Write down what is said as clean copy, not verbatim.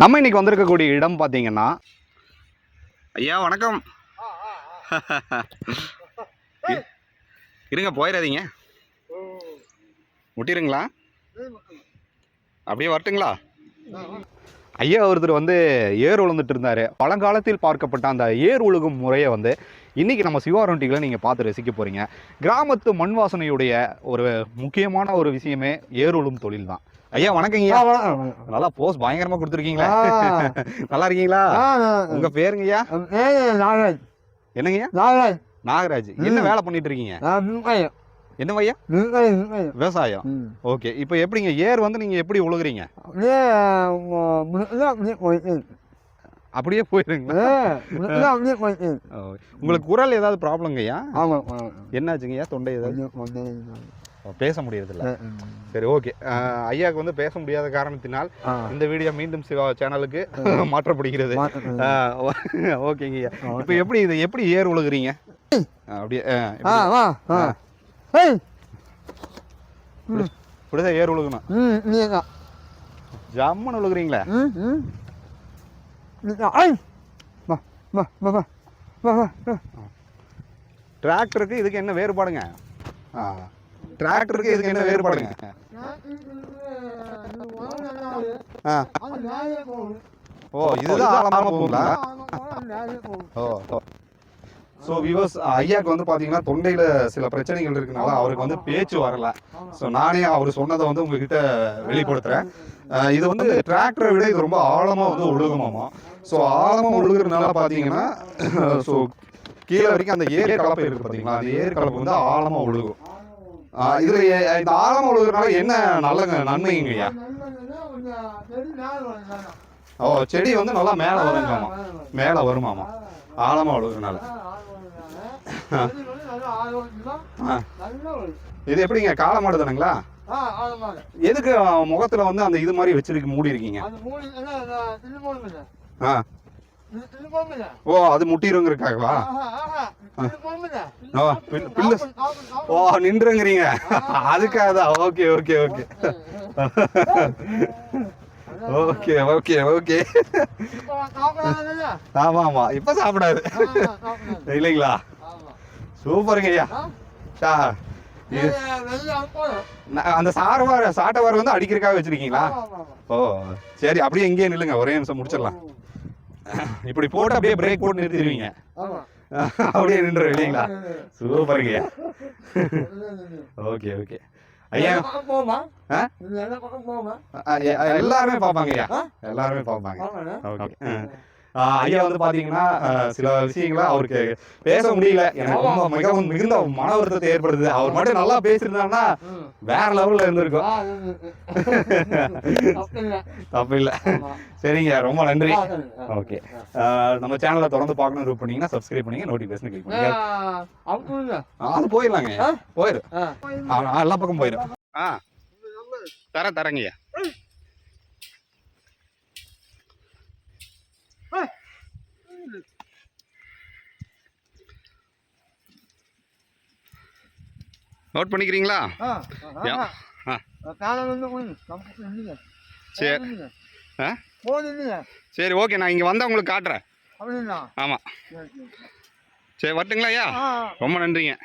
நம்ம இன்னைக்கு வந்திருக்கக்கூடிய இடம் பார்த்தீங்கன்னா, ஐயா வணக்கம். இருங்க போயிடாதீங்க, முட்டிருங்களா? அப்படியே வரட்டுங்களா? ஐயா ஒருத்தர் வந்து ஏர் உழுந்துட்டு இருந்தார். பழங்காலத்தில் பார்க்கப்பட்ட அந்த ஏர் உழுகும் முறையை வந்து இன்றைக்கி நம்ம சிவாரண்டியில் நீங்கள் பார்த்து ரசிக்க போகிறீங்க. கிராமத்து மண் வாசனையுடைய ஒரு முக்கியமான ஒரு விஷயமே ஏர் உழும் தொழில் தான். ஐயா வணக்கங்கய்யா. நல்லா போஸ் பயங்கரமாக கொடுத்துருக்கீங்களா? நல்லா இருக்கீங்களா? உங்கள் பேருங்கய்யா? என்னங்கய்யா? நாகராஜ். என்ன வேலை பண்ணிட்டு இருக்கீங்க? என்ன ஐயா? விவசாயம். ஓகே. இப்போ எப்படிங்க ஏர் வந்து நீங்க எப்படி உழுகுறீங்க? அப்படியே போயிருங்களா? உங்களுக்கு குரல் ஏதாவது ப்ராப்ளங்கய்யா? என்னாச்சுங்கய்யா? தொண்டை ஏதாவது பேச முடியறதில்ல. சரி ஓகே. ஐயாவுக்கு வந்து பேச முடியாத காரணத்தினால் இந்த வீடியோ மீண்டும் சிவா சேனலுக்கு மாற்றப்படுகிறது. ஓகேங்கய்யா. இப்போ எப்படி இது எப்படி ஏர் உழுகுறீங்க? அப்படியே இப்படிதான் ஏர் உழுகணும். ஜம்மன் உழுகுறீங்களா? டிராக்டருக்கு இதுக்கு என்ன வேறுபாடுங்க? டிராக்டருக்கு இதுக்கு என்ன வேறுபாடுங்க? ஓ இதுதான் ஆழமா போகுங்களா? ஓ ஸோ வியூவர்ஸ், ஐயாவுக்கு வந்து பார்த்தீங்கன்னா தொண்டையில் சில பிரச்சனைகள் இருக்குனால அவருக்கு வந்து பேச்சு வரல. ஸோ நானே அவர் சொன்னதை வந்து உங்ககிட்ட வெளிப்படுத்துகிறேன். இது வந்து டிராக்டரை விட இது ரொம்ப ஆழமாக வந்து ஒழுகுமாமா. ஸோ ஆழமாக ஒழுகுறதுனால பார்த்தீங்கன்னா ஸோ கீழே வரைக்கும் அந்த ஏர் கலப்பை இருக்குது பார்த்தீங்களா, அந்த ஏர் கலப்பை வந்து ஆழமாக ஒழுகும். இதில் இந்த ஆழமாக ஒழுகுறதுனால என்ன நல்ல நன்மைங்கய்யா? ஓ செடி வந்து நல்லா மேலே வருங்கம்மா, மேலே வருமாமா ஆழமாக ஒழுகுறதுனால. இது எப்படிங்க? காளை மாடு தானுங்களா? எதுக்கு முகத்துல வந்து அந்த இது மாதிரி வச்சிருக்கு மூடி இருக்கீங்க? ஓ அது முட்டிருங்கிறக்காகவா? ஓ நின்றுங்கிறீங்க அதுக்காக தான். Okay okay okay okay okay okay. ஆமா ஆமா இப்ப சாப்பிடாது இல்லைங்களா? சூப்பருங்க ஐயா. அந்த சாட்டவார் வந்து அடிக்கிறதுக்காக வச்சிருக்கீங்களா? ஓ சரி, அப்படியே இங்கேயே நில்லுங்க, ஒரே நிமிஷம் முடிச்சிடலாம். இப்படி போட்டு அப்படியே பிரேக் போட்டு நிறுத்திடுவீங்க, அப்படியே நின்று இல்லைங்களா? சூப்பருங்க ஐயா. ஓகே ஓகே ஐயா. எல்லாருமே பார்ப்பாங்க ஐயா, எல்லாருமே பார்ப்பாங்க. ஓகே ஐயா வந்து பாத்தீங்கன்னா சில விஷயங்களை அவருக்கு பேச முடியல. எனக்கு ரொம்ப மிகவும் மிகுந்த மன வருத்தத்தை ஏற்படுது. அவர் மட்டும் நல்லா பேசியிருந்தாருன்னா வேற லெவல்ல இருந்திருக்கும். தப்பு இல்லை. சரிங்க, ரொம்ப நன்றி. ஓகே, நம்ம சேனலை தொடர்ந்து பார்க்கணும் ரூப் பண்ணீங்கன்னா சப்ஸ்கிரைப் பண்ணீங்க, நோட்டிஃபிகேஷன் கிளிக் பண்ணுங்க. அது போயிடலாங்க, போயிடும், எல்லா பக்கம் போயிடும். தரேங்கய்யா. நோட் பண்ணிக்கிறீங்களா? சரி சரி ஓகே, நான் இங்கே வந்தால் உங்களுக்கு காட்டுறேன். ஆமாம் சரி வரட்டுங்களா ஐயா? ரொம்ப நன்றிங்க.